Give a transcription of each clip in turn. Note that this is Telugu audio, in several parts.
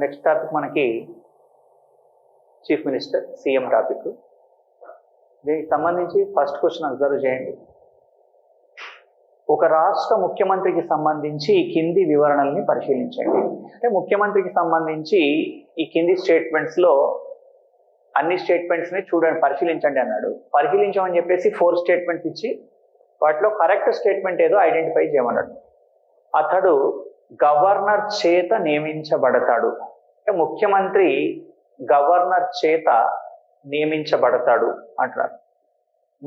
నెక్స్ట్ టాపిక్ మనకి చీఫ్ మినిస్టర్ సీఎం టాపిక్. దీనికి సంబంధించి ఫస్ట్ క్వశ్చన్ అబ్జర్వ్ చేయండి. ఒక రాష్ట్ర ముఖ్యమంత్రికి సంబంధించి ఈ కింది వివరణల్ని పరిశీలించండి. అంటే ముఖ్యమంత్రికి సంబంధించి ఈ కింది స్టేట్మెంట్స్ లో అన్ని స్టేట్మెంట్స్ ని చూడండి, పరిశీలించండి అన్నాడు. పరిశీలించమని చెప్పేసి 4 స్టేట్మెంట్స్ ఇచ్చి వాటిలో కరెక్ట్ స్టేట్మెంట్ ఏదో ఐడెంటిఫై చేయమన్నాడు. అతడు గవర్నర్ చేత నియమించబడతాడు. అంటే ముఖ్యమంత్రి గవర్నర్ చేత నియమించబడతాడు అంటున్నారు.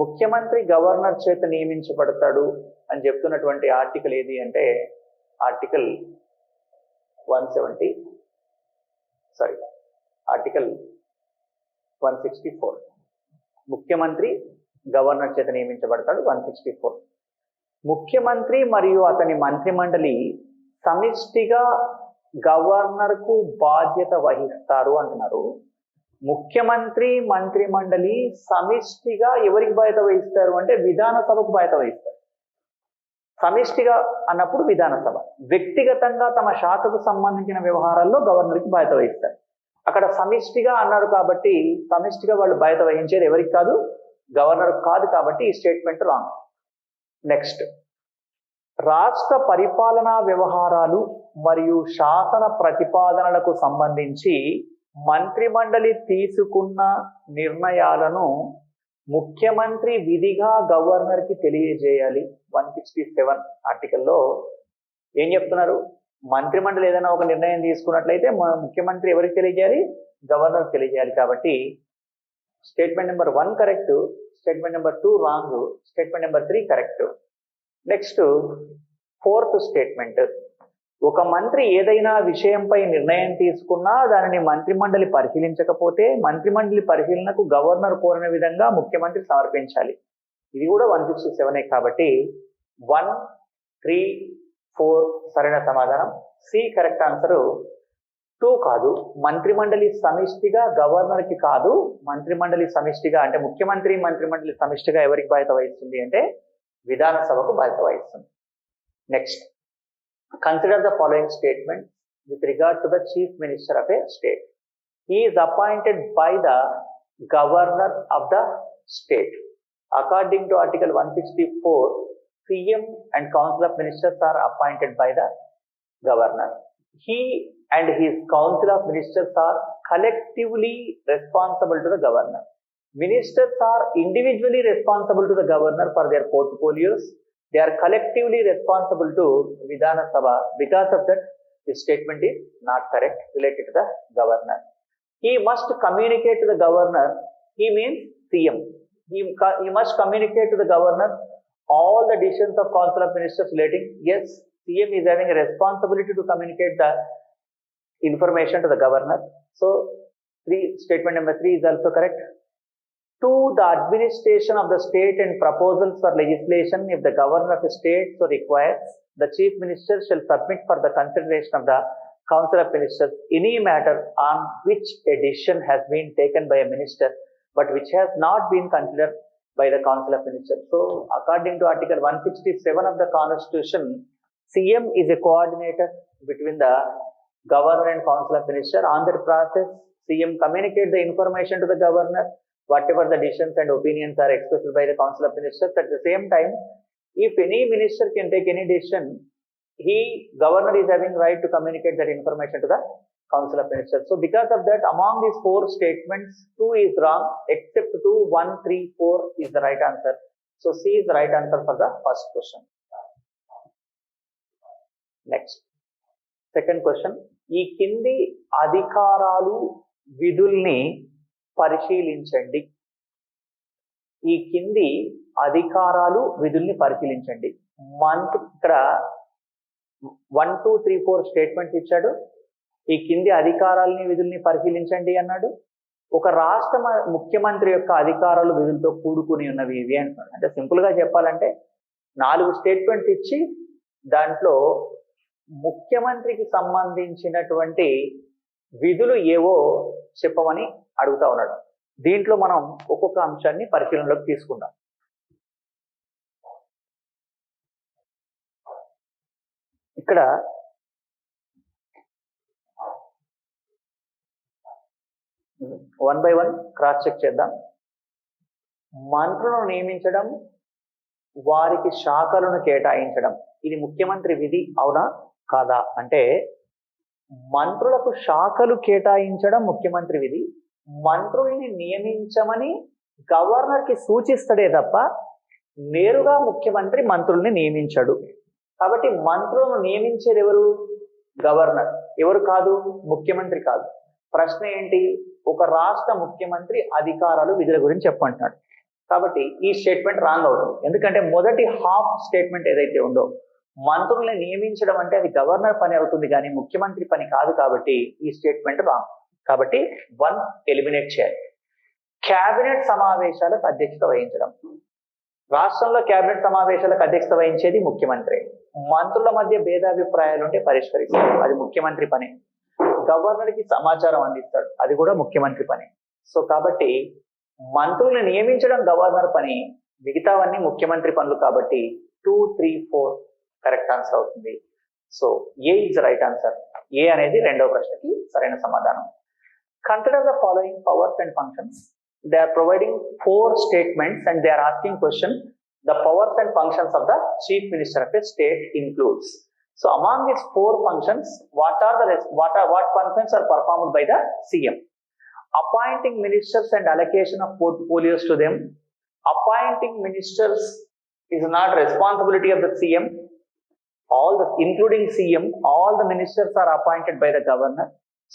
ముఖ్యమంత్రి గవర్నర్ చేత నియమించబడతాడు అని చెప్తున్నటువంటి ఆర్టికల్ ఏది అంటే ఆర్టికల్ 164. ముఖ్యమంత్రి గవర్నర్ చేత నియమించబడతాడు. 164. ముఖ్యమంత్రి మరియు అతని మంత్రిమండలి సమిష్టిగా గవర్నర్కు బాధ్యత వహిస్తారు అంటున్నారు. ముఖ్యమంత్రి మంత్రిమండలి సమిష్టిగా ఎవరికి బాధ్యత వహిస్తారు అంటే విధానసభకు బాధ్యత వహిస్తారు. సమిష్టిగా అన్నప్పుడు విధానసభ, వ్యక్తిగతంగా తమ శాఖకు సంబంధించిన వ్యవహారాల్లో గవర్నర్కి బాధ్యత వహిస్తారు. అక్కడ సమిష్టిగా అన్నారు కాబట్టి సమిష్టిగా వాళ్ళు బాధ్యత వహించేది ఎవరికి కాదు, గవర్నర్ కాదు. కాబట్టి ఈ స్టేట్మెంట్ రాంగ్. నెక్స్ట్, రాష్ట్ర పరిపాలనా వ్యవహారాలు మరియు శాసన ప్రతిపాదనలకు సంబంధించి మంత్రిమండలి తీసుకున్న నిర్ణయాలను ముఖ్యమంత్రి విధిగా గవర్నర్కి తెలియజేయాలి. 167 ఆర్టికల్లో ఏం చెప్తున్నారు? మంత్రిమండలి ఏదైనా ఒక నిర్ణయం తీసుకున్నట్లయితే ముఖ్యమంత్రి ఎవరికి తెలియజేయాలి? గవర్నర్ తెలియజేయాలి. కాబట్టి statement number 1 correct, statement number 2 wrong, statement number 3 correct. Next 4th statement, ఒక మంత్రి ఏదైనా విషయంపై నిర్ణయం తీసుకున్నా దానిని మంత్రిమండలి పరిశీలించకపోతే మంత్రిమండలి పరిశీలనకు గవర్నర్ కోరిన విధంగా ముఖ్యమంత్రి సమర్పించాలి. ఇది కూడా 167 కాబట్టి 1, 3, 4 సరైన సమాధానం. C correct answer. 2 కాదు, మంత్రిమండలి సమిష్టిగా గవర్నర్కి కాదు, మంత్రిమండలి సమిష్టిగా అంటే ముఖ్యమంత్రి మంత్రిమండలి సమిష్టిగా ఎవరికి బాధ్యత వహిస్తుంది అంటే విధానసభకు బాధ్యత వహిస్తుంది. Next, consider the following statement with regard to the chief minister of A state. He is appointed by the governor of the state. According to article 164, CM and Council of Ministers are appointed by the Governor. He and his Council of Ministers are collectively responsible to the Governor. Ministers are individually responsible to the Governor for their portfolios. They are collectively responsible to Vidhana Sabha. Because of that, this statement is not correct related to the Governor. He must communicate to the Governor. He means CM. He must communicate to the Governor all the decisions of Council of Ministers relating. Yes, CM is having a responsibility to communicate the information to the Governor. So, statement number 3 is also correct. To the administration of the state and proposals for legislation, if the Governor of the state so requires, the Chief Minister shall submit for the consideration of the Council of Ministers any matter on which a decision has been taken by a minister but which has not been considered by the Council of Ministers. So, according to Article 167 of the Constitution, CM is a coordinator between the Governor and Council of Ministers. On that process, CM communicates the information to the Governor, whatever the decisions and opinions are expressed by the Council of Ministers. At the same time, if any minister can take any decision, Governor is having right to communicate that information to the Council of Ministers. So because of that, among these 4 statements, 2 is wrong, except 2, 1, 3, 4 is the right answer. So C is the right answer for the first question. Next, second question. ఈ కింది అధికారాలు విధుల్ని పరిశీలించండి. ఈ కింది అధికారాలు విధుల్ని పరిశీలించండి. ఇక్కడ 1, 2, 3, 4 స్టేట్మెంట్స్ ఇచ్చాడు. ఈ కింది అధికారాలని విధుల్ని పరిశీలించండి అన్నాడు. ఒక రాష్ట్ర ముఖ్యమంత్రి యొక్క అధికారాలు విధులతో కూడుకుని ఉన్నవి ఇవి అంటున్నాడు. అంటే సింపుల్ గా చెప్పాలంటే 4 స్టేట్మెంట్స్ ఇచ్చి దాంట్లో ముఖ్యమంత్రికి సంబంధించినటువంటి విధులు ఏవో చెప్పమని అడుగుతా ఉన్నాడు. దీంట్లో మనం ఒక్కొక్క అంశాన్ని పరిశీలనలోకి తీసుకుందాం. ఇక్కడ one by one cross check చేద్దాం. మంత్రులను నియమించడం, వారికి శాఖలను కేటాయించడం, ఇది ముఖ్యమంత్రి విధి అవునా కాదా అంటే, మంత్రులకు శాఖలు కేటాయించడం ముఖ్యమంత్రి విధి. మంత్రుల్ని నియమించమని గవర్నర్కి సూచిస్తాడే తప్ప నేరుగా ముఖ్యమంత్రి మంత్రుల్ని నియమించడు. కాబట్టి మంత్రులను నియమించేది ఎవరు? గవర్నర్. ఎవరు కాదు? ముఖ్యమంత్రి కాదు. ప్రశ్న ఏంటి? ఒక రాష్ట్ర ముఖ్యమంత్రి అధికారాలు విధుల గురించి చెప్పంటున్నాడు. కాబట్టి ఈ స్టేట్మెంట్ రాంగ్ అవుతుంది. ఎందుకంటే మొదటి హాఫ్ స్టేట్మెంట్ ఏదైతే ఉందో, మంత్రుల్ని నియమించడం అంటే అది గవర్నర్ పని అవుతుంది కానీ ముఖ్యమంత్రి పని కాదు. కాబట్టి ఈ స్టేట్మెంట్ రాంగ్. కాబట్టి 1 ఎలిమినేట్ చేయాలి. క్యాబినెట్ సమావేశాలకు అధ్యక్షత వహించడం. రాష్ట్రంలో క్యాబినెట్ సమావేశాలకు అధ్యక్షత వహించేది ముఖ్యమంత్రి. మంత్రుల మధ్య భేదాభిప్రాయాలు ఉంటే పరిష్కరిస్తాడు, అది ముఖ్యమంత్రి పని. గవర్నర్కి సమాచారం అందిస్తాడు, అది కూడా ముఖ్యమంత్రి పని. సో కాబట్టి మంత్రుల్ని నియమించడం గవర్నర్ పని, మిగతావన్నీ ముఖ్యమంత్రి పనులు. కాబట్టి 2, 3, 4 కరెక్ట్ ఆన్సర్ అవుతుంది. So A is right answer. A అనేది రెండవ ప్రశ్నకి సరైన సమాధానం. Consider the following powers and functions. They are providing 4 statements and they are asking question, the powers and functions of the chief minister of a state includes. So among these 4 functions, what functions are performed by the CM? Appointing ministers and allocation of portfolios to them. Appointing ministers is not responsibility of the CM. Including CM, all the ministers are appointed by the governor.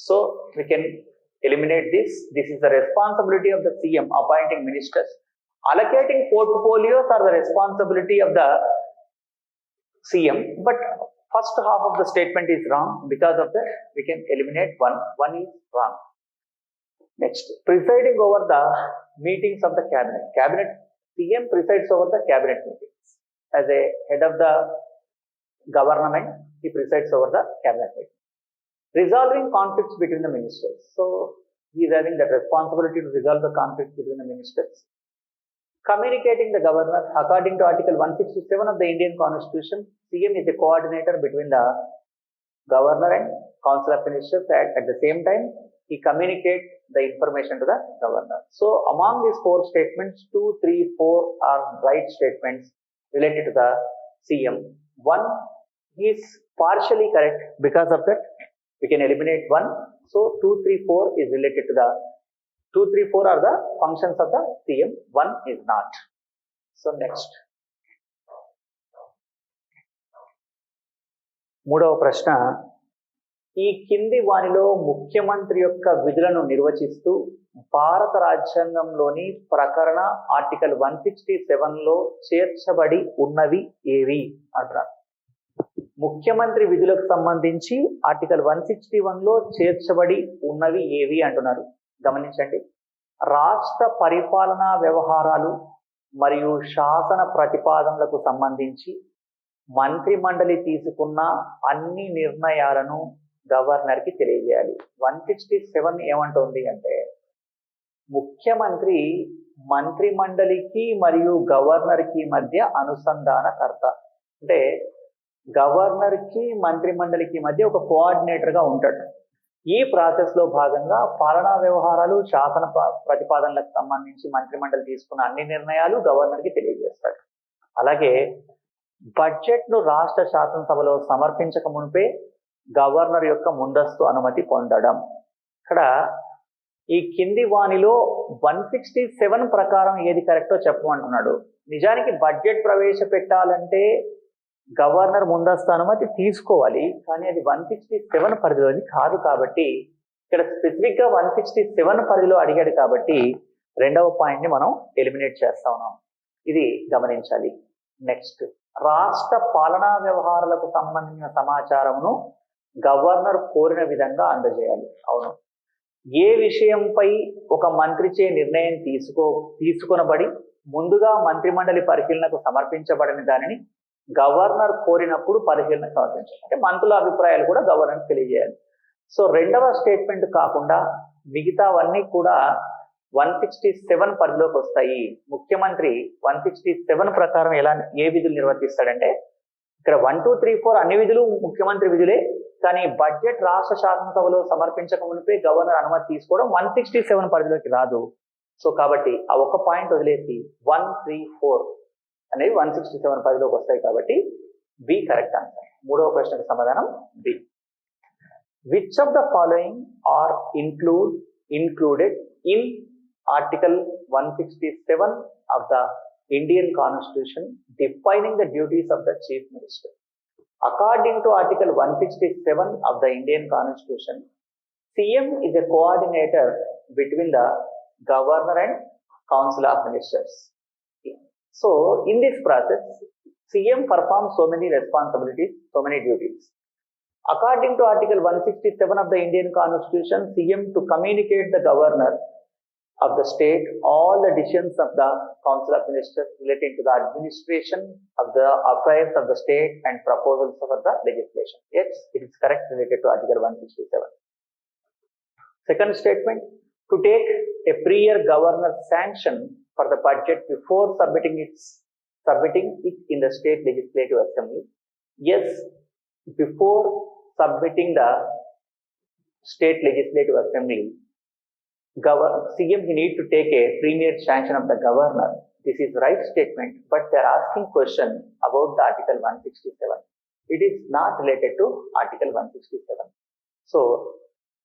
So we can eliminate this. This is the responsibility of the CM, appointing ministers. Allocating portfolios are the responsibility of the CM. But first half of the statement is wrong. Because of that, we can eliminate one. One is wrong. Next, presiding over the meetings of the cabinet. Cabinet CM presides over the cabinet meetings. As a head of the government, he presides over the cabinet meeting. Resolving conflicts between the ministers. So he is having that responsibility to resolve the conflicts between the ministers. Communicating the governor. According to Article 167 of the Indian Constitution, CM is a coordinator between the governor and council of ministers. At the same time, he communicates the information to the governor. So among these 4 statements, 2, 3, 4 are right statements related to the CM. One is partially correct. Because of that, we can eliminate one. So 2, 3, 4 is related to the 2, 3, 4 are the functions of the CM. One is not. So next. మూడవ ప్రశ్న, ఈ కింది వానిలో ముఖ్యమంత్రి యొక్క విధులను నిర్వచిస్తూ భారత రాజ్యాంగంలోని ప్రకరణ ఆర్టికల్ 167లో చేర్చబడి ఉన్నవి ఏవి అంటారు. ముఖ్యమంత్రి విధులకు సంబంధించి ఆర్టికల్ 161లో చేర్చబడి ఉన్నవి ఏవి అంటున్నారు. గమనించండి. రాష్ట్ర పరిపాలనా వ్యవహారాలు మరియు శాసన ప్రతిపాదనలకు సంబంధించి మంత్రి మండలి తీసుకున్న అన్ని నిర్ణయాలను గవర్నర్కి తెలియజేయాలి. 167 ఏమంటుంది అంటే, ముఖ్యమంత్రి మంత్రి మండలికి మరియు గవర్నర్కి మధ్య అనుసంధానకర్త. అంటే గవర్నర్కి మంత్రి మండలికి మధ్య ఒక కోఆర్డినేటర్గా ఉంటాడు. ఈ ప్రాసెస్లో భాగంగా పాలనా వ్యవహారాలు శాసన ప్రతిపాదనలకు సంబంధించి మంత్రి మండలి తీసుకున్న అన్ని నిర్ణయాలు గవర్నర్కి తెలియజేస్తాడు. అలాగే బడ్జెట్ను రాష్ట్ర శాసనసభలో సమర్పించక మునిపే గవర్నర్ యొక్క ముందస్తు అనుమతి పొందడం. ఇక్కడ ఈ కింది వానిలో 167 ప్రకారం ఏది కరెక్టో చెప్పమంటున్నాడు. నిజానికి బడ్జెట్ ప్రవేశపెట్టాలంటే గవర్నర్ ముందస్తు అనుమతి తీసుకోవాలి, కానీ అది 167 పరిధిలోని కాదు. కాబట్టి ఇక్కడ స్పెసిఫిక్ గా 167 పరిధిలో అడిగాడు కాబట్టి రెండవ పాయింట్ ని మనం ఎలిమినేట్ చేస్తా ఉన్నాం. ఇది గమనించాలి. నెక్స్ట్, రాష్ట్ర పాలనా వ్యవహారాలకు సంబంధించిన సమాచారమును గవర్నర్ కోరిన విధంగా అందజేయాలి. అవును, ఏ విషయంపై ఒక మంత్రిచే నిర్ణయం తీసుకొనబడి ముందుగా మంత్రిమండలి పరిశీలనకు సమర్పించబడిన దానిని గవర్నర్ కోరినప్పుడు పరిశీలన సమర్పించాలి. అంటే మంత్రుల అభిప్రాయాలు కూడా గవర్నర్ తెలియజేయాలి. సో రెండవ స్టేట్మెంట్ కాకుండా మిగతావన్నీ కూడా 167 పరిధిలోకి వస్తాయి. ముఖ్యమంత్రి 167 ప్రకారం ఏ విధులు నిర్వర్తిస్తాడంటే, ఇక్కడ 1, 2, 3, 4 అన్ని విధులు ముఖ్యమంత్రి విధులే, కానీ బడ్జెట్ రాష్ట్ర శాసనసభలో సమర్పించక మునిపే గవర్నర్ అనుమతి తీసుకోవడం 167 పరిధిలోకి రాదు. సో కాబట్టి ఆ ఒక్క పాయింట్ వదిలేసి 134 అనేవి 167 పరిధిలోకి వస్తాయి కాబట్టి బి కరెక్ట్ ఆన్సర్. మూడవ ప్రశ్నకు సమాధానం B. Which of the following are included in Article 167 of the Indian Constitution defining the duties of the Chief Minister? According to Article 167 of the Indian Constitution, CM is a coordinator between the Governor and Council of Ministers. So, in this process, CM performs so many responsibilities, so many duties. According to Article 167 of the Indian Constitution, CM to communicate the Governor of the state all the decisions of the Council of Ministers relating to the administration of the affairs of the state and proposals for the legislation. Yes, it is correct related to Article 167. Second statement, to take a prior Governor's sanction for the budget before submitting it in the state legislative assembly. Yes, before submitting the state legislative assembly, CM he need to take a premier sanction of the governor. This is right statement, but they are asking question about the Article 167. It is not related to Article 167. So,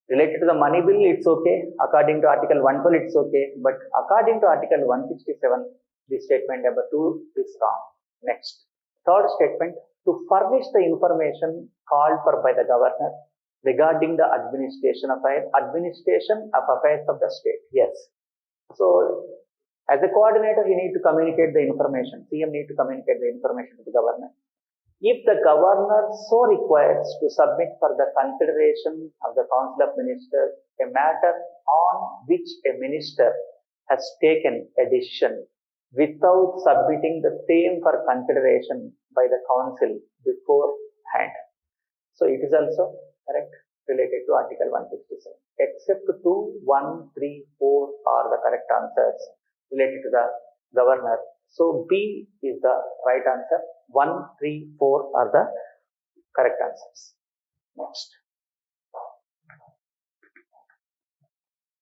related to the money bill, it's okay. According to Article 112, it's okay. But according to Article 167, this statement number 2 is wrong. Next, third statement, to furnish the information called for by the governor regarding the administration of affairs of the state. Yes. So, as a coordinator, he need to communicate the information. CM need to communicate the information to the governor. If the governor so requires to submit for the consideration of the Council of Ministers a matter on which a minister has taken a decision without submitting the same for consideration by the council beforehand. So, it is also correct related to Article 167. Except 2, 1, 3, 4 are the correct answers related to the governor. So, B is the right answer. 1, 3, 4 are the correct answers. Next.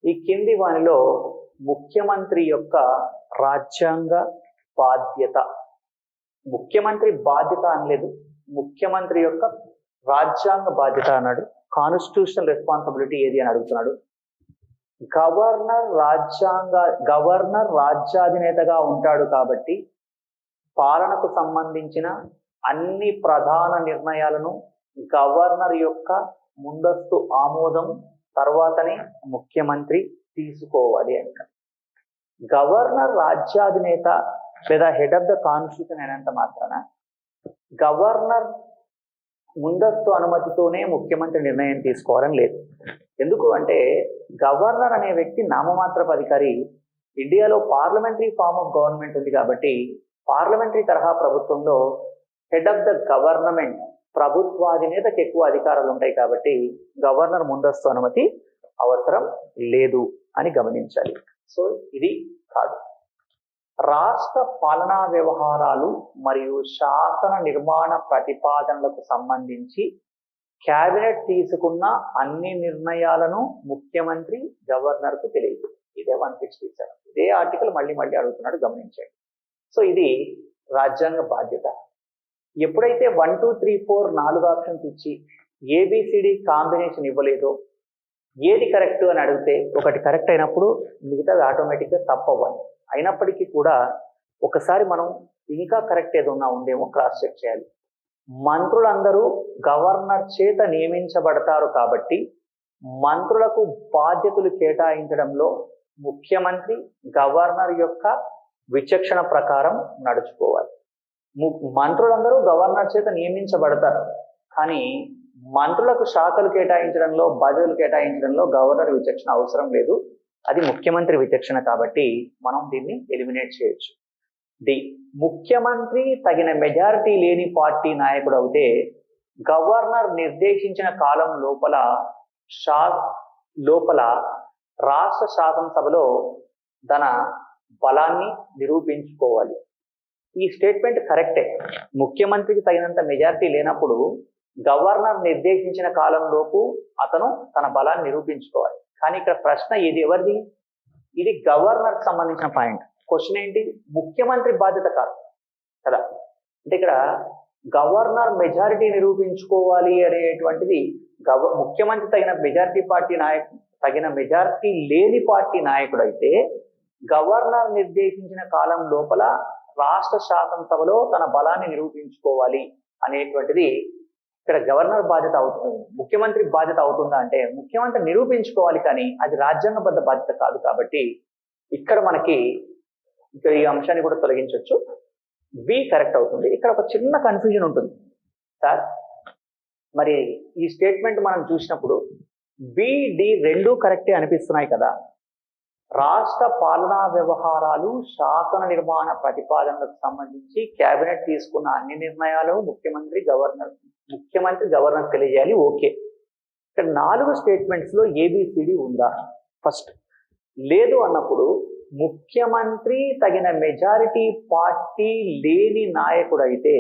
ఈ కింది వానిలో ముఖ్యమంత్రి యొక్క రాజ్యాంగ బాధ్యత, ముఖ్యమంత్రి బాధ్యత అనలేదు, ముఖ్యమంత్రి యొక్క రాజ్యాంగ బాధ్యత అన్నాడు. కాన్స్టిట్యూషనల్ రెస్పాన్సిబిలిటీ ఏది అని అడుగుతున్నాడు. గవర్నర్ రాజ్యాధినేతగా ఉంటాడు కాబట్టి పాలనకు సంబంధించిన అన్ని ప్రధాన నిర్ణయాలను గవర్నర్ యొక్క ముందస్తు ఆమోదం తర్వాతనే ముఖ్యమంత్రి తీసుకోవాలి అంట. గవర్నర్ రాజ్యాధినేత లేదా హెడ్ ఆఫ్ ద కాన్స్టిట్యూషన్ అయినంత మాత్రాన గవర్నర్ ముందస్తు అనుమతితోనే ముఖ్యమంత్రి నిర్ణయం తీసుకోవాలని లేదు. ఎందుకు అంటే గవర్నర్ అనే వ్యక్తి నామమాత్రపు అధికారి. ఇండియాలో పార్లమెంటరీ ఫార్మ్ ఆఫ్ గవర్నమెంట్ ఉంది కాబట్టి పార్లమెంటరీ తరహా ప్రభుత్వంలో హెడ్ ఆఫ్ ద గవర్నమెంట్ ప్రభుత్వాధినేతకు ఎక్కువ అధికారాలు ఉంటాయి కాబట్టి గవర్నర్ ముందస్తు అనుమతి అవసరం లేదు అని గమనించాలి. సో ఇది కాదు. రాష్ట్ర పాలనా వ్యవహారాలు మరియు శాసన నిర్మాణ ప్రతిపాదనలకు సంబంధించి కేబినెట్ తీసుకున్న అన్ని నిర్ణయాలను ముఖ్యమంత్రి గవర్నర్కు తెలియదు. ఇదే 167. ఇదే ఆర్టికల్ మళ్ళీ అడుగుతున్నాడు, గమనించండి. సో ఇది రాజ్యాంగ బాధ్యత. ఎప్పుడైతే 1, 2, 3, 4 4 ఆప్షన్స్ ఇచ్చి ఏబిసిడి కాంబినేషన్ ఇవ్వలేదో, ఏది కరెక్ట్ అని అడిగితే ఒకటి కరెక్ట్ అయినప్పుడు మిగతాది ఆటోమేటిక్గా తప్పవ్వాలి. అయినప్పటికీ కూడా ఒకసారి మనం ఇంకా కరెక్ట్ ఏదన్నా ఉందేమో క్రాస్ చెక్ చేయాలి. మంత్రులందరూ గవర్నర్ చేత నియమించబడతారు కాబట్టి మంత్రులకు బాధ్యతలు కేటాయించడంలో ముఖ్యమంత్రి గవర్నర్ యొక్క విచక్షణ ప్రకారం నడుచుకోవాలి. మంత్రులందరూ గవర్నర్ చేత నియమించబడతారు కానీ మంత్రులకు శాఖలు కేటాయించడంలో, బాధ్యతలు కేటాయించడంలో గవర్నర్ విచక్షణ అవసరం లేదు. అది ముఖ్యమంత్రి విచక్షణ కాబట్టి మనం దీన్ని ఎలిమినేట్ చేయొచ్చు. డి, ముఖ్యమంత్రి తగిన మెజారిటీ లేని పార్టీ నాయకుడు అయితే గవర్నర్ నిర్దేశించిన కాలం లోపల రాష్ట్ర శాసనసభలో తన బలాన్ని నిరూపించుకోవాలి. ఈ స్టేట్మెంట్ కరెక్టే. ముఖ్యమంత్రికి తగినంత మెజారిటీ లేనప్పుడు గవర్నర్ నిర్దేశించిన కాలంలోపు అతను తన బలాన్ని నిరూపించుకోవాలి. కానీ ఇక్కడ ప్రశ్న ఇది ఎవరిది? ఇది గవర్నర్ సంబంధించిన పాయింట్. క్వశ్చన్ ఏంటి? ముఖ్యమంత్రి బాధ్యత కాదు కదా. అంటే ఇక్కడ గవర్నర్ మెజారిటీ నిరూపించుకోవాలి అనేటువంటిది ముఖ్యమంత్రి తగిన మెజారిటీ లేని పార్టీ నాయకుడు అయితే గవర్నర్ నిర్దేశించిన కాలం లోపల రాష్ట్ర శాసనసభలో తన బలాన్ని నిరూపించుకోవాలి అనేటువంటిది ఇక్కడ గవర్నర్ బాధ్యత అవుతుంది. ముఖ్యమంత్రి బాధ్యత అవుతుందా అంటే ముఖ్యమంత్రి నిరూపించుకోవాలి, కానీ అది రాజ్యాంగబద్ధ బాధ్యత కాదు. కాబట్టి ఇక్కడ మనకి ఇక్కడ ఈ అంశాన్ని కూడా తొలగించవచ్చు. బి కరెక్ట్ అవుతుంది. ఇక్కడ ఒక చిన్న కన్ఫ్యూజన్ ఉంటుంది సార్. మరి ఈ స్టేట్మెంట్ మనం చూసినప్పుడు బి, డి రెండూ కరెక్టే అనిపిస్తున్నాయి కదా. రాష్ట్ర పాలనా వ్యవహారాలు, శాసన నిర్మాణ ప్రతిపాదనలకు సంబంధించి కేబినెట్ తీసుకున్న అన్ని నిర్ణయాలు ముఖ్యమంత్రి గవర్నర్ తెలియజేయాలి. ఓకే. ఇక్కడ 4 స్టేట్మెంట్స్ లో ఏబిసిడి ఉందా? ఫస్ట్ లేదు అన్నప్పుడు ముఖ్యమంత్రి తగిన మెజారిటీ పార్టీ లేని నాయకుడైతే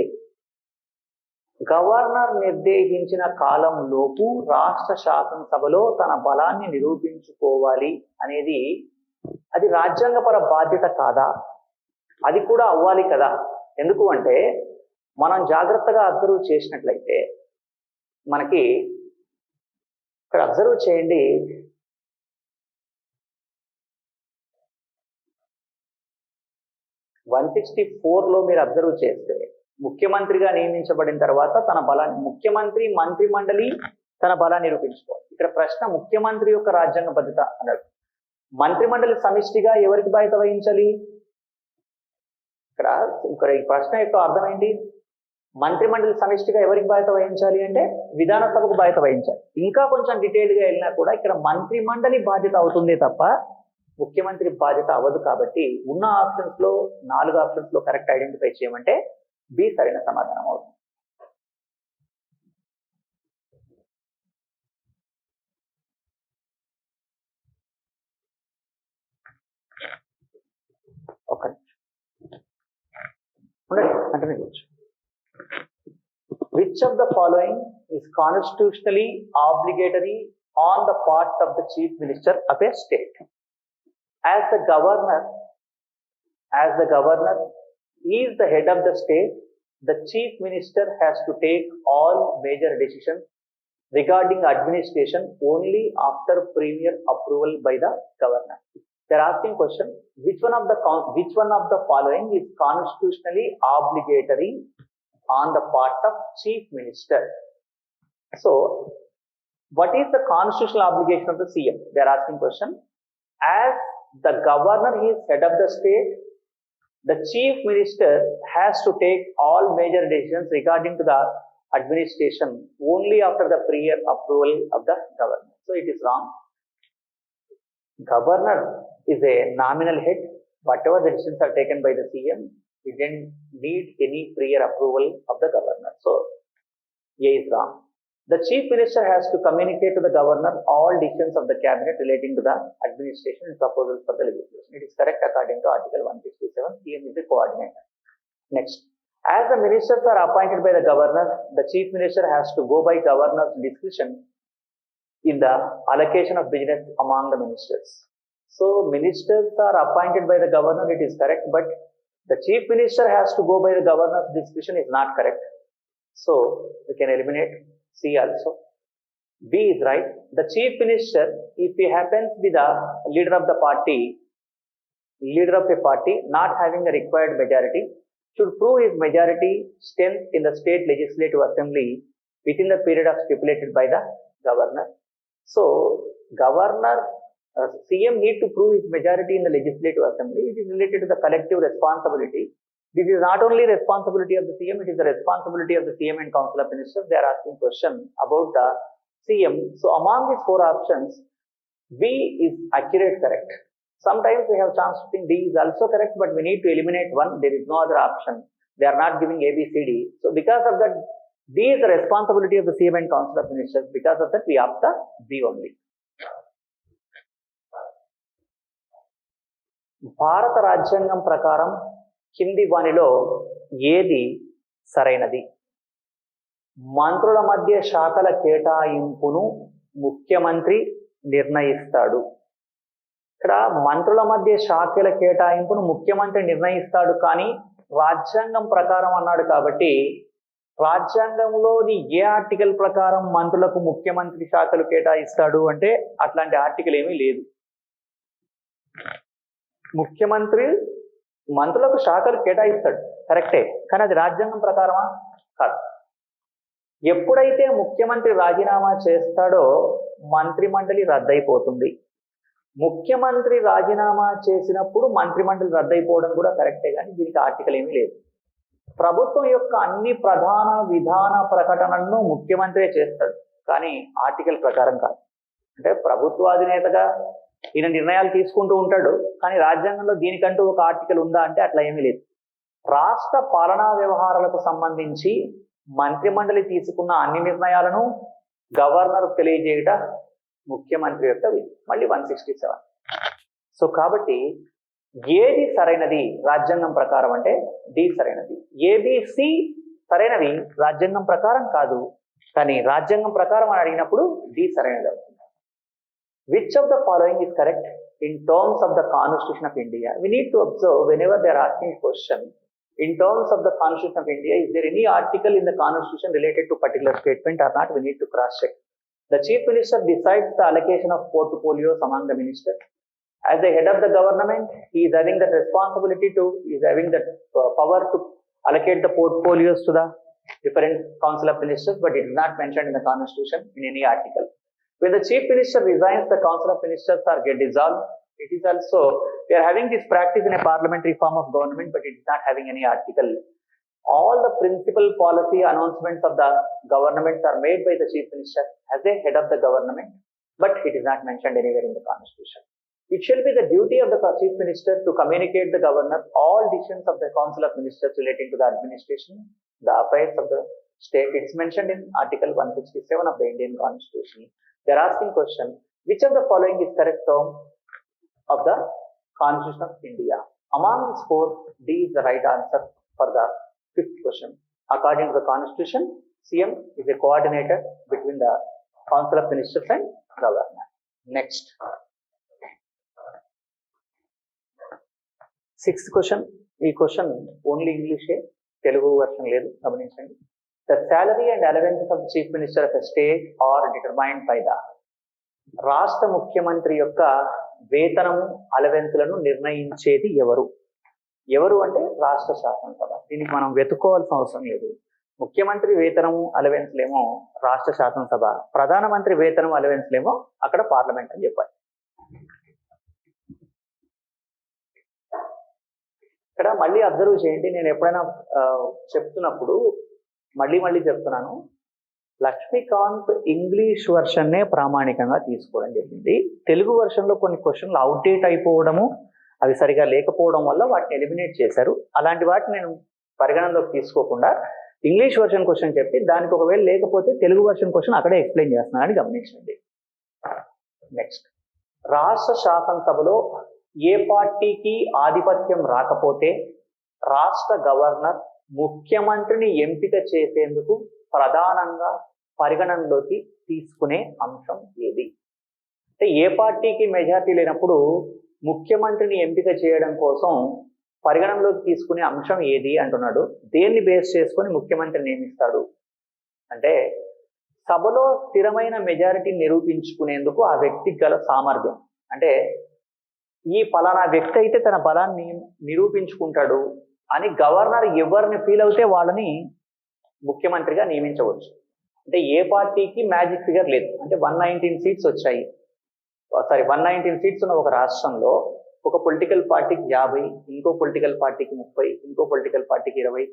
గవర్నర్ నిర్దేశించిన కాలంలోపు రాష్ట్ర శాసనసభలో తన బలాన్ని నిరూపించుకోవాలి అనేది అది రాజ్యాంగపర బాధ్యత కాదా? అది కూడా అవ్వాలి కదా. ఎందుకు అంటే మనం జాగ్రత్తగా అబ్జర్వ్ చేసినట్లయితే మనకి ఇక్కడ అబ్జర్వ్ చేయండి, లో మీరు అబ్జర్వ్ చేస్తే ముఖ్యమంత్రిగా నియమించబడిన తర్వాత తన బలాన్ని మంత్రి మండలి తన బలాన్ని నిరూపించుకోవాలి. ఇక్కడ ప్రశ్న ముఖ్యమంత్రి యొక్క రాజ్యాంగ బాధ్యత అన్నాడు. మంత్రి మండలి సమిష్టిగా ఎవరికి బాధ్యత వహించాలి? ఇక్కడ ఈ ప్రశ్న యొక్క అర్థం ఏంటి? మంత్రి మండలి సమిష్టిగా ఎవరికి బాధ్యత వహించాలి అంటే విధానసభకు బాధ్యత వహించాలి. ఇంకా కొంచెం డీటెయిల్గా వెళ్ళినా కూడా ఇక్కడ మంత్రి మండలి బాధ్యత అవుతుందే తప్ప ముఖ్యమంత్రి బాధ్యత అవ్వదు. కాబట్టి ఉన్న ఆప్షన్స్ లో 4 ఆప్షన్స్ లో కరెక్ట్ ఐడెంటిఫై చేయమంటే బి సరైన సమాధానం అవుతుంది. Which of the following is constitutionally obligatory on the part of the Chief Minister of a state? As the governor is the head of the state, the Chief Minister has to take all major decisions regarding administration only after prior approval by the governor. They are asking question, which one of the following is constitutionally obligatory on the part of Chief Minister? So, what is the constitutional obligation of the CM? They are asking question. As the governor is head of the state, the Chief Minister has to take all major decisions regarding to the administration only after the prior approval of the governor. So it is wrong. Governor is a nominal head. Whatever the decisions are taken by the CM, he didn't need any prior approval of the governor. So A is wrong. The Chief Minister has to communicate to the governor all decisions of the cabinet relating to the administration and proposals for the legislation. It is correct according to Article 167. CM is the coordinator. Next, as the ministers are appointed by the governor, the Chief Minister has to go by governor's discretion in the allocation of business among the ministers. So ministers are appointed by the governor, it is correct, but the Chief Minister has to go by the governor's discretion is not correct. So we can eliminate C also. B is right. The Chief Minister, if he happens to be the leader of a party not having the required majority, should prove his majority strength in the state legislative assembly within the period of stipulated by the governor. So governor, CM need to prove his majority in the legislative assembly. It is related to the collective responsibility. This is not only responsibility of the CM, it is the responsibility of the CM and Council of Ministers. They are asking question about the CM. So among these 4 options, B is accurate, correct. Sometimes we have chance to think D is also correct, but we need to eliminate one. There is no other option. They are not giving A, B, C, D. So because of that, D is the responsibility of the CM and Council of Ministers. Because of that, we opt the B only. భారత రాజ్యాంగం ప్రకారం కింది వానిలో ఏది సరైనది? మంత్రుల మధ్య శాఖల కేటాయింపును ముఖ్యమంత్రి నిర్ణయిస్తాడు. ఇక్కడ మంత్రుల మధ్య శాఖల కేటాయింపును ముఖ్యమంత్రి నిర్ణయిస్తాడు, కానీ రాజ్యాంగం ప్రకారం అన్నాడు కాబట్టి రాజ్యాంగంలోని ఏ ఆర్టికల్ ప్రకారం మంత్రులకు ముఖ్యమంత్రి శాఖలు కేటాయిస్తాడు అంటే అట్లాంటి ఆర్టికల్ ఏమీ లేదు. ముఖ్యమంత్రి మంత్రులకు శాఖలు కేటాయిస్తాడు కరెక్టే, కానీ అది రాజ్యాంగం ప్రకారమా? కాదు. ఎప్పుడైతే ముఖ్యమంత్రి రాజీనామా చేస్తాడో మంత్రిమండలి రద్దయిపోతుంది. ముఖ్యమంత్రి రాజీనామా చేసినప్పుడు మంత్రిమండలి రద్దయిపోవడం కూడా కరెక్టే, కానీ దీనికి ఆర్టికల్ ఏమీ లేదు. ప్రభుత్వం యొక్క అన్ని ప్రధాన విధాన ప్రకటనలను ముఖ్యమంత్రే చేస్తాడు, కానీ ఆర్టికల్ ప్రకారం కాదు. అంటే ప్రభుత్వాధినేతగా ఈయన నిర్ణయాలు తీసుకుంటూ ఉంటాడు, కానీ రాజ్యాంగంలో దీనికంటూ ఒక ఆర్టికల్ ఉందా అంటే అట్లా ఏమీ లేదు. రాష్ట్ర పాలనా వ్యవహారాలకు సంబంధించి మంత్రిమండలి తీసుకున్న అన్ని నిర్ణయాలను గవర్నర్ తెలియజేయట ముఖ్యమంత్రి యొక్క విధి. మళ్ళీ 167. సో కాబట్టి ఏది సరైనది రాజ్యాంగం ప్రకారం అంటే డి సరైనది. ఏబిసి సరైనవి రాజ్యాంగం ప్రకారం కాదు, కానీ రాజ్యాంగం ప్రకారం అని అడిగినప్పుడు డి సరైనది అవుతుంది. Which of the following is correct in terms of the constitution of India? We need to observe whenever they are asking question in terms of the constitution of India, is there any article in the constitution related to particular statement or not? We need to cross check. The chief minister decides the allocation of portfolios among the ministers. As the head of the government, he is having the responsibility to, he is having the power to allocate the portfolios to the different council of ministers, but it is not mentioned in the constitution in any article. When the chief minister resigns, the council of ministers are get dissolved. It is also, we are having this practice in a parliamentary form of government, but it is not having any article. All the principal policy announcements of the governments are made by the chief minister as a head of the government, but it is not mentioned anywhere in the constitution. It shall be the duty of the chief minister to communicate the governor all decisions of the council of ministers relating to the administration, the affairs of the state. It's mentioned in article 167 of the Indian constitution. They are asking question, which of the following is correct term of the constitution of India? Among these four, D is the right answer for the fifth question. According to the constitution, CM is a coordinator between the council of ministers and governor. Next. Sixth question. ఈ క్వశ్చన్ ఓన్లీ ఇంగ్లీషే, తెలుగు వర్షన్ లేదు, గమనించండి. The salary and allowances of the chief minister of a state are determined by the, రాష్ట్ర ముఖ్యమంత్రి యొక్క వేతనము అలవెన్స్లను నిర్ణయించేది ఎవరు? ఎవరు అంటే రాష్ట్ర శాసనసభ. దీనికి మనం వెతుక్కోవాల్సిన అవసరం లేదు. ముఖ్యమంత్రి వేతనము అలవెన్స్లేమో రాష్ట్ర శాసనసభ, ప్రధానమంత్రి వేతనం అలవెన్స్లేమో అక్కడ పార్లమెంట్ అని చెప్పాలి. ఇక్కడ మళ్ళీ అబ్జర్వ్ చేయండి, నేను ఎప్పుడైనా చెప్తున్నప్పుడు మళ్ళీ చెప్తున్నాను, లక్ష్మీకాంత్ ఇంగ్లీష్ వర్షన్నే ప్రామాణికంగా తీసుకోవడం జరిగింది. తెలుగు వర్షన్లో కొన్ని క్వశ్చన్లు అవుట్డేట్ అయిపోవడము, అవి సరిగా లేకపోవడం వల్ల వాటిని ఎలిమినేట్ చేశారు. అలాంటి వాటిని నేను పరిగణనలోకి తీసుకోకుండా ఇంగ్లీష్ వర్షన్ క్వశ్చన్ చెప్పి దానికి ఒకవేళ లేకపోతే తెలుగు వర్షన్ క్వశ్చన్ అక్కడే ఎక్స్ప్లెయిన్ చేస్తున్నానని గమనించండి. నెక్స్ట్, రాష్ట్ర శాసనసభలో ఏ పార్టీకి ఆధిపత్యం రాకపోతే రాష్ట్ర గవర్నర్ ముఖ్యమంత్రిని ఎంపిక చేసేందుకు ప్రధానంగా పరిగణనలోకి తీసుకునే అంశం ఏది? అంటే ఏ పార్టీకి మెజారిటీ లేనప్పుడు ముఖ్యమంత్రిని ఎంపిక చేయడం కోసం పరిగణనలోకి తీసుకునే అంశం ఏది అంటున్నాడు. దేన్ని బేస్ చేసుకొని ముఖ్యమంత్రి నియమిస్తాడు అంటే సభలో స్థిరమైన మెజారిటీ నిరూపించుకునేందుకు ఆ వ్యక్తికి గల సామర్థ్యం. అంటే ఈ పలానా వ్యక్తి అయితే తన బలాన్ని నిరూపించుకుంటాడు అని గవర్నర్ ఎవరిని ఫీల్ అవుతే వాళ్ళని ముఖ్యమంత్రిగా నియమించవచ్చు. అంటే ఏ పార్టీకి మ్యాజిక్ ఫిగర్ లేదు. అంటే 119 సీట్స్ వచ్చాయి, 119 సీట్స్ ఉన్న ఒక రాష్ట్రంలో ఒక పొలిటికల్ పార్టీకి 50, ఇంకో పొలిటికల్ పార్టీకి 30, ఇంకో పొలిటికల్ పార్టీకి 20,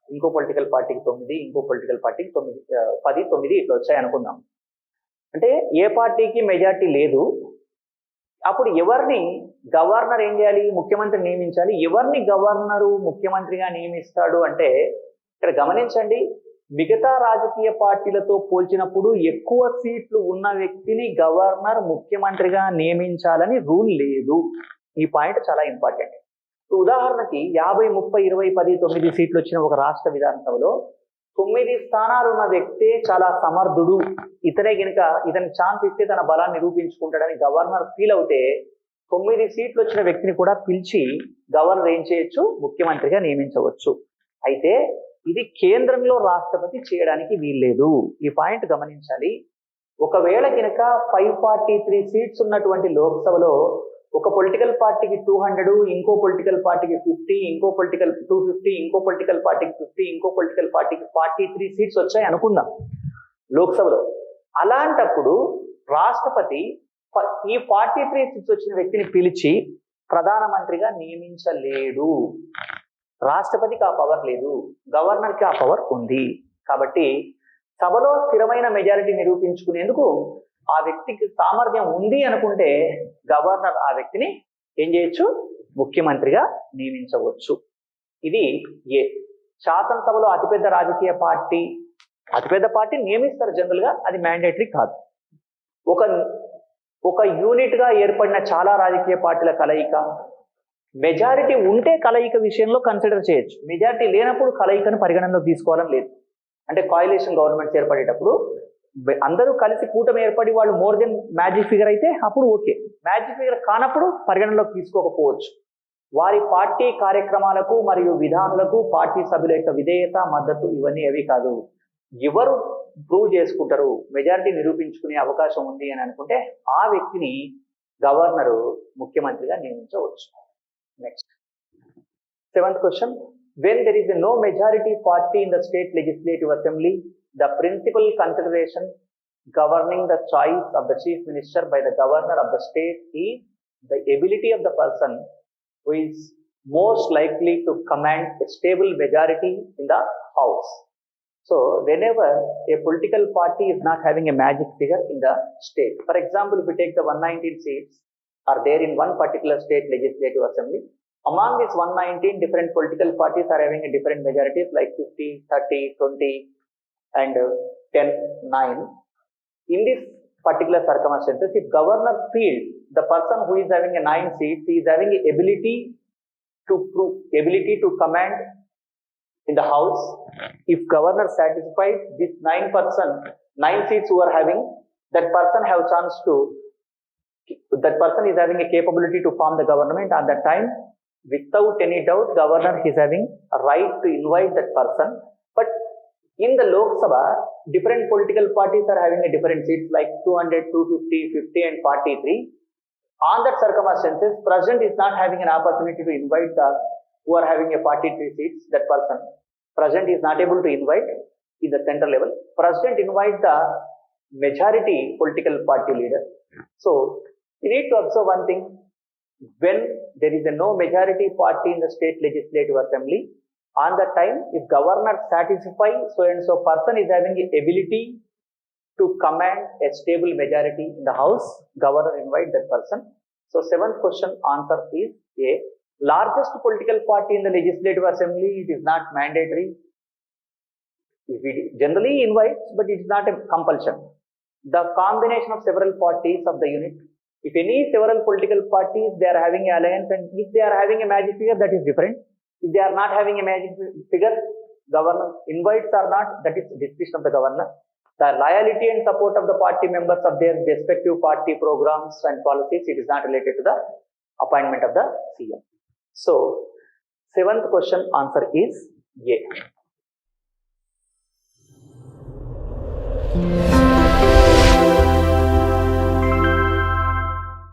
ఇంకో పొలిటికల్ పార్టీకి 9, ఇంకో పొలిటికల్ పార్టీకి 10, 9 ఇట్లా వచ్చాయి అనుకుందాం. అంటే ఏ పార్టీకి మెజారిటీ లేదు. అప్పుడు ఎవరిని గవర్నర్ ఏం చేయాలి? ముఖ్యమంత్రి నియమించాలి. ఎవరిని గవర్నరు ముఖ్యమంత్రిగా నియమిస్తాడు అంటే ఇక్కడ గమనించండి, మిగతా రాజకీయ పార్టీలతో పోల్చినప్పుడు ఎక్కువ సీట్లు ఉన్న వ్యక్తిని గవర్నర్ ముఖ్యమంత్రిగా నియమించాలని రూల్ లేదు. ఈ పాయింట్ చాలా ఇంపార్టెంట్. ఉదాహరణకి 50, 30, 20, 10, 9 సీట్లు వచ్చిన ఒక రాష్ట్ర విధానసభలో 9 స్థానాలు ఉన్న వ్యక్తే చాలా సమర్థుడు, ఇతనే గనుక ఇతని ఛాన్స్ ఇస్తే తన బలాన్ని నిరూపించుకుంటాడని గవర్నర్ ఫీల్ అవుతే 9 సీట్లు వచ్చిన వ్యక్తిని కూడా పిలిచి గవర్నర్ ఏం చేయొచ్చు, ముఖ్యమంత్రిగా నియమించవచ్చు. అయితే ఇది కేంద్రంలో రాష్ట్రపతి చేయడానికి వీల్లేదు. ఈ పాయింట్ గమనించాలి. ఒకవేళ కనుక 543 సీట్స్ ఉన్నటువంటి లోక్సభలో ఒక పొలిటికల్ పార్టీకి 200, ఇంకో పొలిటికల్ పార్టీకి 50, ఇంకో పొలిటికల్ 250, ఇంకో పొలిటికల్ పార్టీకి 50, ఇంకో పొలిటికల్ పార్టీకి 43 సీట్స్ వచ్చాయి అనుకుందాం లోక్సభలో. అలాంటప్పుడు రాష్ట్రపతి ఈ 43 సీట్స్ వచ్చిన వ్యక్తిని పిలిచి ప్రధానమంత్రిగా నియమించలేడు. రాష్ట్రపతికి ఆ పవర్ లేదు, గవర్నర్కి ఆ పవర్ ఉంది. కాబట్టి సభలో స్థిరమైన మెజారిటీ నిరూపించుకునేందుకు ఆ వ్యక్తికి సామర్థ్యం ఉంది అనుకుంటే గవర్నర్ ఆ వ్యక్తిని ఏం చేయొచ్చు, ముఖ్యమంత్రిగా నియమించవచ్చు. ఇది ఏ. శాసనసభలో అతిపెద్ద రాజకీయ పార్టీ, అతిపెద్ద పార్టీ నియమిస్తారు జనరల్ గా, అది మ్యాండేటరీ కాదు. ఒక యూనిట్ గా ఏర్పడిన చాలా రాజకీయ పార్టీల కలయిక, మెజారిటీ ఉంటే కలయిక విషయంలో కన్సిడర్ చేయొచ్చు, మెజారిటీ లేనప్పుడు కలయికను పరిగణనలోకి తీసుకోవాలని లేదు. అంటే కాయిలేషన్ గవర్నమెంట్స్ ఏర్పడేటప్పుడు అందరూ కలిసి కూటమి ఏర్పడి వాళ్ళు మోర్ దెన్ మ్యాజిక్ ఫిగర్ అయితే అప్పుడు ఓకే, మ్యాజిక్ ఫిగర్ కానప్పుడు పరిగణనలోకి తీసుకోకపోవచ్చు. వారి పార్టీ కార్యక్రమాలకు మరియు విధానాలకు పార్టీ సభ్యుల యొక్క విధేయత, మద్దతు ఇవన్నీ అవి కాదు. ఎవరు ప్రూవ్ చేసుకుంటారు, మెజారిటీ నిరూపించుకునే అవకాశం ఉంది అని అనుకుంటే ఆ వ్యక్తిని గవర్నరు ముఖ్యమంత్రిగా నియమించవచ్చు. Next 7th question. When there is no majority party in the state legislative assembly, the principal consideration governing the choice of the chief minister by the governor of the state is the ability of the person who is most likely to command a stable majority in the house. So whenever a political party is not having a magic figure in the state, for example, if we take the 119 seats are there in one particular state legislative assembly, among these 119 different political parties are having a different majorities like 50, 30, 20 and 10, 9. In this particular circumstances, if governor feels the person who is having a 9 seats, he is having a ability to command in the house. If governor satisfied this 9 seats who are having, that person is having a capability to form the government. At that time, without any doubt, governor is having a right to invite that person. But in the Lok Sabha, different political parties are having a different seats like 200, 250, 50 and 43. On that circumstances, President is not having an opportunity to invite the who are having a 43 seats, that person. President is not able to invite in the central level. President invite the majority political party leader. So, you need to observe one thing. When there is no majority party in the state legislative assembly, on that time, if governor satisfies so and so person is having the ability to command a stable majority in the house, governor invite that person. So 7th question answer is A. Largest political party in the legislative assembly, it is not mandatory. It generally invites, but it is not a compulsion. The combination of several parties of the unit. If any several political parties, they are having an alliance, and if they are having a magic figure, that is different. If they are not having a magic figure, governor invites or not, that is discretion of the governor. The loyalty and support of the party members of their respective party programs and policies, it is not related to the appointment of the CM. So, 7th question answer is A.